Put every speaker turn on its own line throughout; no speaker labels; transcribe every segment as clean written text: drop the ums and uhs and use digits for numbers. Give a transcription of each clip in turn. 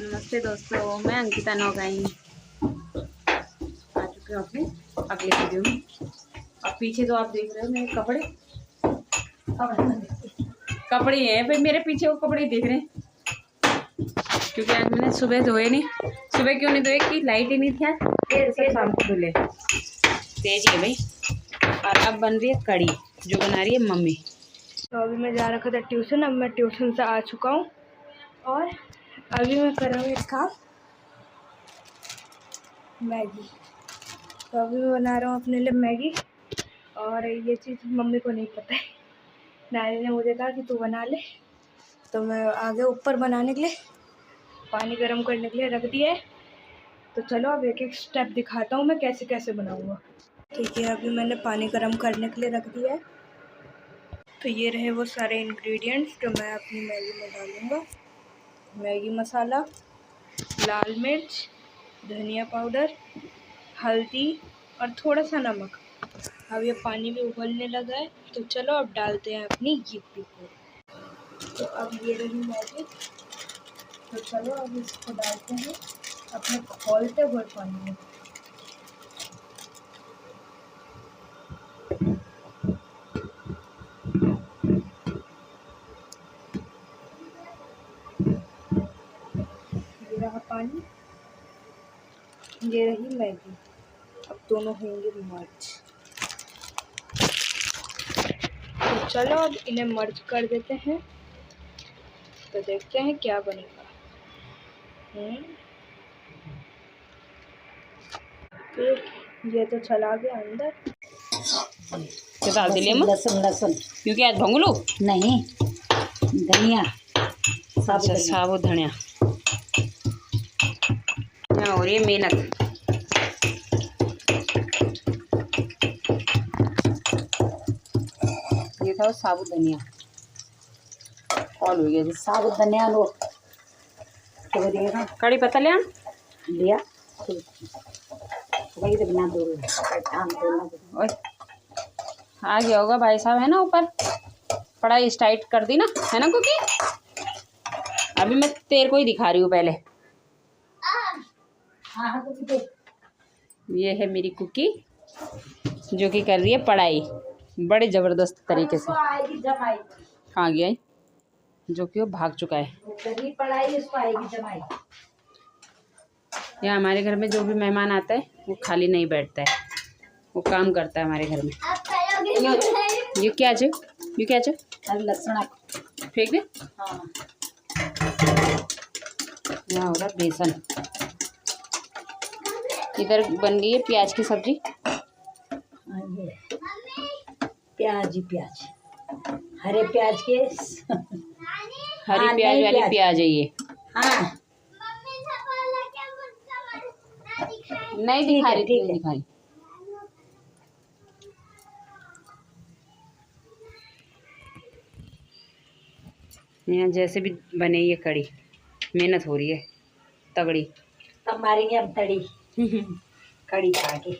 नमस्ते दोस्तों, मैं अंकिता नौगाई आ चुकी हूँ अपने अगले वीडियो में। अब पीछे तो आप देख रहे हो मेरे कपड़े हैं भाई, मेरे पीछे वो कपड़े देख रहे हैं क्योंकि आज मैंने सुबह धोए नहीं। सुबह क्यों नहीं धोए कि लाइट ही नहीं थी आज, सब शाम को धुले। तेज है भाई। और अब बन रही है कड़ी जो बना रही है मम्मी।
तो अभी मैं जा रखा था ट्यूशन। अब मैं ट्यूशन से आ चुका हूँ और अभी मैं कर रहा हूँ एक काम, मैगी। तो अभी मैं बना रहा हूँ अपने लिए मैगी। और ये चीज़ मम्मी को नहीं पता है। नानी ने मुझे कहा कि तू बना ले, तो मैं आगे ऊपर बनाने के लिए पानी गर्म करने के लिए रख दिया है। तो चलो अब एक एक स्टेप दिखाता हूँ मैं कैसे कैसे बनाऊँगा। ठीक है, अभी मैंने पानी गर्म करने के लिए रख दिया है। तो ये रहे वो सारे इंग्रेडिएंट्स जो मैं अपनी मैगी में डालूँगा। मैगी मसाला, लाल मिर्च, धनिया पाउडर, हल्दी और थोड़ा सा नमक। अब ये पानी भी उबलने लगा है, तो चलो अब डालते हैं अपनी यिप्पी को। तो अब ये रही मैगी। तो चलो अब इसको डालते हैं अपने खौलते हुए पानी में। ये रहा पानी, ये रही मैगी। अब दोनों होंगे मर्ज। तो चलो अब इन्हें मर्ज कर देते हैं, तो देखते हैं क्या बनेगा। ये तो चला गया अंदर।
क्या डाल दिए?
लहसुन
क्योंकि आज भंगलू
नहीं, धनिया,
साबुत धनिया। यहाँ हो रही है मेहनत। ये था साबुत धनिया, ऑल हो गया।
साबुत धनिया लो, तो दिएगा
कड़ी पत्ता लिया
वही तो बना दो।
आ गया होगा भाई साहब, है ना? ऊपर पढ़ाई स्टार्ट कर दी ना, है ना कुकी? अभी मैं तेरे को ही दिखा रही हूँ पहले। ये है मेरी कुकी जो कि कर रही है पढ़ाई बड़े ज़बरदस्त तरीके से। कहाँ गया है? जो कि वो भाग चुका है।
पढ़ाई इसको आएगी जमाई।
यहाँ हमारे घर में जो भी मेहमान आता है वो खाली नहीं बैठता है, वो काम करता है हमारे घर में। ये क्या जो
लहसुन
फेंक दे।
हाँ।
यहाँ होगा बेसन। इधर बन गई है प्याज की सब्जी।
प्याज हरे प्याज के
हरी प्याज वाली प्याज है ये।
हाँ
नहीं दिखा रही, नहीं दिखा रही। यहाँ जैसे भी बने ये कड़ी, मेहनत हो रही है तगड़ी।
तब मारेंगे हम तड़ी कड़ी खा के।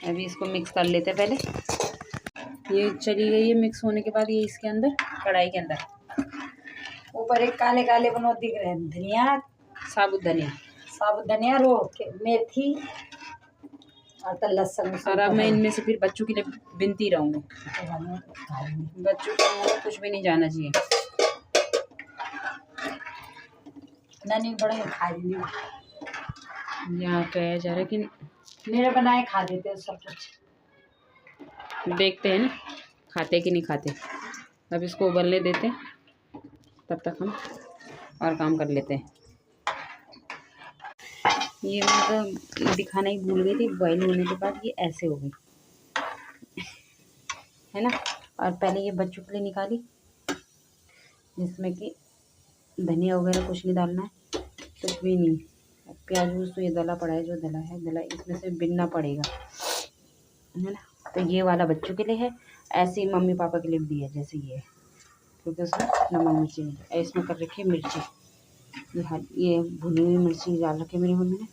अभी इसको मिक्स कर लेते हैं पहले। ये चली गई है मिक्स होने के बाद ये इसके अंदर, कढ़ाई के अंदर
ऊपर एक काले काले बनो दिख रहे हैं धनिया,
साबुत धनिया
रो मेथी और तो लहसुन।
और अब मैं इनमें से फिर बच्चों के लिए बिनती रहूँगी। बच्चों को कुछ भी नहीं जाना चाहिए।
नहीं बड़े खा लेंगे।
यहाँ कहा जा रहा है कि
मेरे बनाए खा देते हैं सब कुछ।
देखते हैं ना खाते कि नहीं खाते। अब इसको उबलने देते हैं, तब तक हम और काम कर लेते हैं। ये मतलब दिखाना ही भूल गई थी, बॉईल होने के बाद ये ऐसे हो गई है ना। और पहले ये बच्चों के लिए निकाली जिसमें कि धनिया वगैरह कुछ नहीं डालना है, कुछ भी नहीं। प्याज वूज तो ये दला पड़ा है, जो दला है दला इसमें से बिनना पड़ेगा, है ना। तो ये वाला बच्चों के लिए है, ऐसे ही मम्मी पापा के लिए भी दिया जैसे ये है, क्योंकि उसमें नमक मिर्ची नहीं। इसमें कर रखी है मिर्ची, ये भुनी हुई मिर्ची डाल रखी है मेरी मम्मी ने।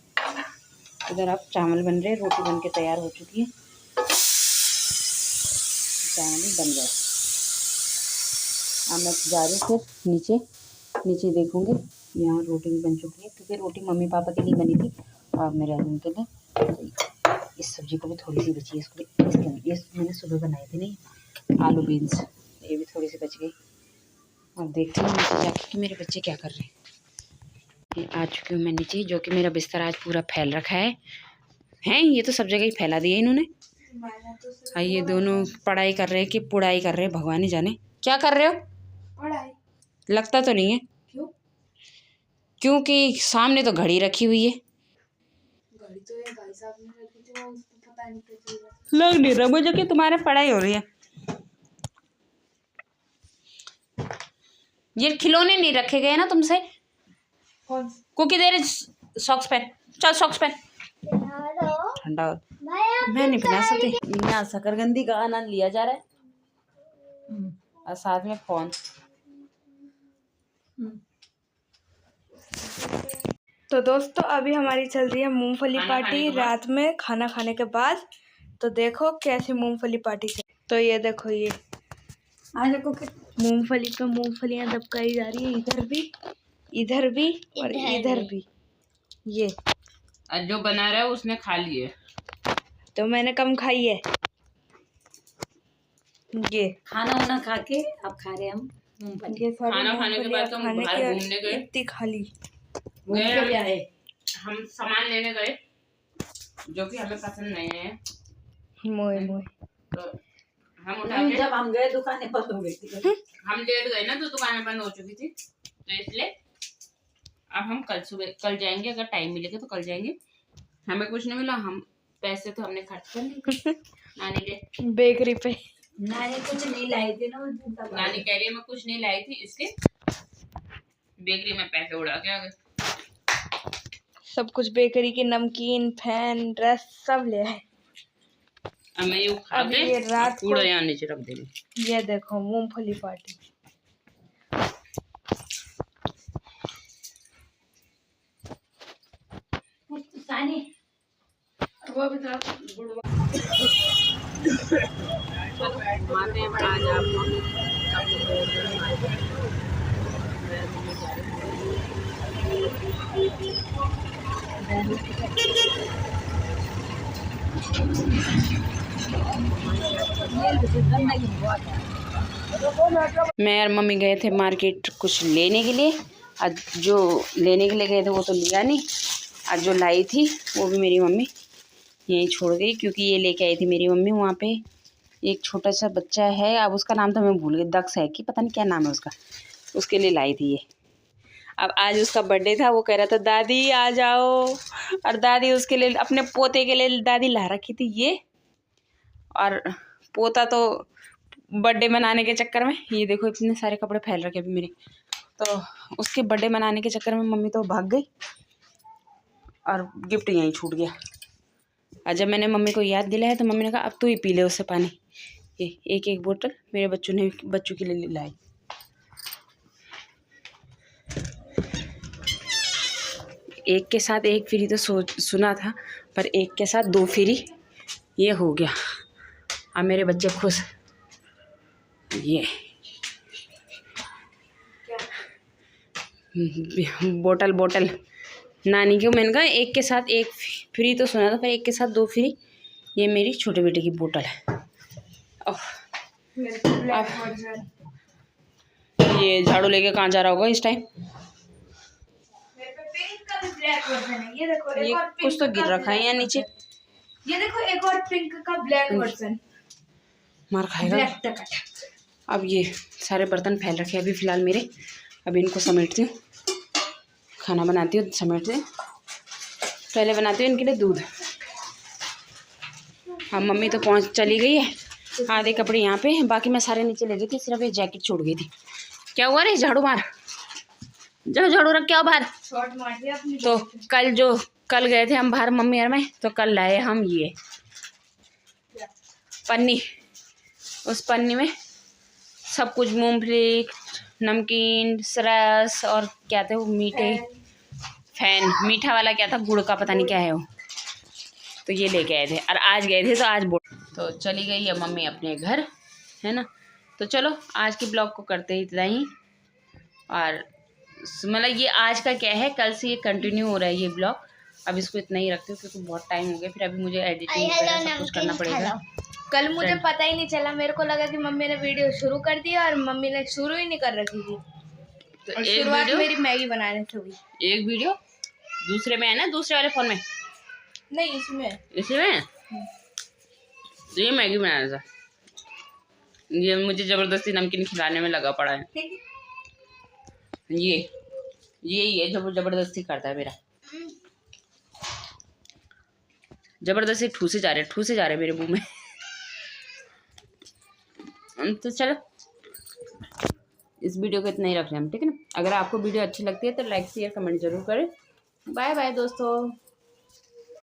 इधर अब चावल बन रहे हैं, रोटी बन के तैयार हो चुकी है, चावल बन गए। अब मैं जा रही हूँ फिर नीचे देखूँगी। यहाँ रोटी भी बन चुकी है, क्योंकि रोटी मम्मी पापा के लिए बनी थी और मेरे हस्बैंड के लिए। इस सब्ज़ी को भी थोड़ी सी बची है, इसके ये मैंने सुबह बनाई थी नहीं, आलू बीन्स, ये भी थोड़ी सी बच गई। और देखती हूँ नीचे जाके कि मेरे बच्चे क्या कर रहे हैं। ये आ चुकी हूँ मैं नीचे, जो कि मेरा बिस्तर आज पूरा फैल रखा है। ये तो सब जगह ही फैला दिया इन्होंने। ये दोनों पढ़ाई कर रहे हैं कि पुड़ाई कर रहे हैं, भगवान ही जाने क्या कर रहे हो।
पढ़ाई
लगता तो नहीं है।
क्यों?
क्योंकि सामने तो घड़ी रखी हुई है।
घड़ी तो ये भाई साहब ने रखी थी, वो उसको पता नहीं क्या चल रहा।
लग नहीं रहा मुझे कि तुम्हारे पढ़ाई हो रही है। ये खिलौने नहीं रखे गए ना तुमसे।
कौन?
कुकी दे रहे, सॉक्स पहन, चल सॉक्स पहन, ठंडा हो। मैं नहीं पहना सकती। यहाँ शकरकंदी का आनंद लिया जा रहा है और साथ में फोन।
तो दोस्तों अभी हमारी चल रही है मूंगफली पार्टी रात में खाना खाने के बाद। तो देखो कैसी मूंगफली पार्टी चल। तो ये देखो, ये आज देखो मूंगफली पे मूंगफलियां दबकाई जा रही है, इधर भी और इधर भी। ये
जो बना रहा है उसने खा लिए,
तो मैंने कम खाई है। ये
खाना वाना खा के अब खा रहे हम मूंगफली।
खाना खाने के बाद तो हम बाहर घूमने गए, इतनी खाली
क्या है। हम सामान लेने गए जो कि हमें पसंद नहीं है।
मोए
तो हम उठा के, जब हम गए दुकानें बंद हो गई थी। हम लेट गए ना तो दुकानें बंद हो चुकी थी, तो इसलिए अब हम कल जाएंगे। अगर टाइम मिलेगा तो कल जाएंगे। हमें कुछ नहीं मिला, हम पैसे तो हमने खर्च कर लिए नानी के
बेकरी पे।
नानी कुछ नहीं लाई थी ना, नानी कह रही है मैं कुछ नहीं लाई थी, इसके बेकरी में पैसे उड़ा के आ गए।
सब कुछ बेकरी की, नमकीन, फैन, ड्रेस सब ले आए।
अब मैं ये रात कूड़ा यहाँ नीचे रख देंगे।
ये देखो मूंगफली पार्टी।
वो भी आज मैं और मम्मी गए थे मार्केट कुछ लेने के लिए। आज जो लेने के लिए गए थे वो तो लिया नहीं, आज जो लाई थी वो भी मेरी मम्मी यहीं छोड़ गई, क्योंकि ये लेके आई थी मेरी मम्मी। वहाँ पे एक छोटा सा बच्चा है, अब उसका नाम तो मैं भूल गई, दक्ष है कि पता नहीं क्या नाम है उसका, उसके लिए लाई थी ये। अब आज उसका बर्थडे था, वो कह रहा था दादी आ जाओ, और दादी उसके लिए, अपने पोते के लिए दादी ला रखी थी ये। और पोता तो बर्थडे मनाने के चक्कर में, ये देखो इतने सारे कपड़े फैल रखे अभी मेरे, तो उसके बर्थडे मनाने के चक्कर में मम्मी तो भाग गई और गिफ्ट यहीं छूट गया। और जब मैंने मम्मी को याद दिलाया तो मम्मी ने कहा अब तू ही पी ले उससे पानी। ये एक बोतल मेरे बच्चों के लिए लाई। एक के साथ एक फ्री तो सुना था, पर एक के साथ 2 फ्री ये हो गया। अब मेरे बच्चे खुश। ये बोतल नानी को मैंने कहा एक के साथ एक फ्री तो सुना था, पर एक के साथ 2 फ्री। ये मेरी छोटे बेटे की बोतल है। ये झाड़ू लेके कहाँ जा रहा होगा इस टाइम।
ये देखो
ये कुछ तो गिर रखा है यहाँ नीचे।
ये देखो एक और पिंक का ब्लैक वर्जन,
मार खाएगा। अब ये सारे बर्तन फैल रखे हैं अभी फ़िलहाल मेरे। अभी इनको समेटती हूँ, खाना बनाती हूँ, समेटती हूँ। पहले बनाती हूँ इनके लिए दूध। हाँ मम्मी तो चली गई है, आधे कपड़े यहाँ पे, बाकी मैं सारे नीचे ले गई थी, सिर्फ ये जैकेट छोड़ गई थी। क्या हुआ रे, झाड़ू मार, जो झाड़ू रख के आओ बाहर। तो कल गए थे हम बाहर मम्मी और मैं, तो कल लाए हम ये पन्नी। उस पन्नी में सब कुछ, मूंगफली, नमकीन, रस और क्या थे वो मीठे, फैन, मीठा वाला क्या था, गुड़ का पता नहीं क्या है वो, तो ये लेके आए थे। और आज गए थे तो आज तो चली गई है मम्मी अपने घर, है ना। तो चलो आज के ब्लॉग को करते इतना ही। और मतलब ये आज का क्या है, कल से ये कंटिन्यू हो रहा है ये ब्लॉग। अब इसको इतना ही रखती हूँ क्योंकि बहुत टाइम हो गया, फिर अभी मुझे एडिटिंग वगैरह सब कुछ करना पड़ेगा।
कल मुझे पता ही नहीं चला, मेरे को लगा कि मम्मी ने वीडियो शुरू कर दिया और मम्मी ने शुरू ही नहीं कर रखी थी।
तो
और शुरुआत मेरी मैगी बनाने से हुई। एक
वीडियो दूसरे में है ना, दूसरे वाले फोन में
नहीं, इसी में
तो ये मैगी बनाने था। ये मुझे जबरदस्ती नमकीन खिलाने में लगा पड़ा है। ये जो जबरदस्ती करता है मेरा, जबरदस्ती ठूसे जा रहे मेरे मुंह में। तो चलो इस वीडियो को इतना ही रख रहे हैं हम, ठीक है ना। अगर आपको वीडियो अच्छी लगती है तो लाइक शेयर कमेंट जरूर करें। बाय बाय दोस्तों।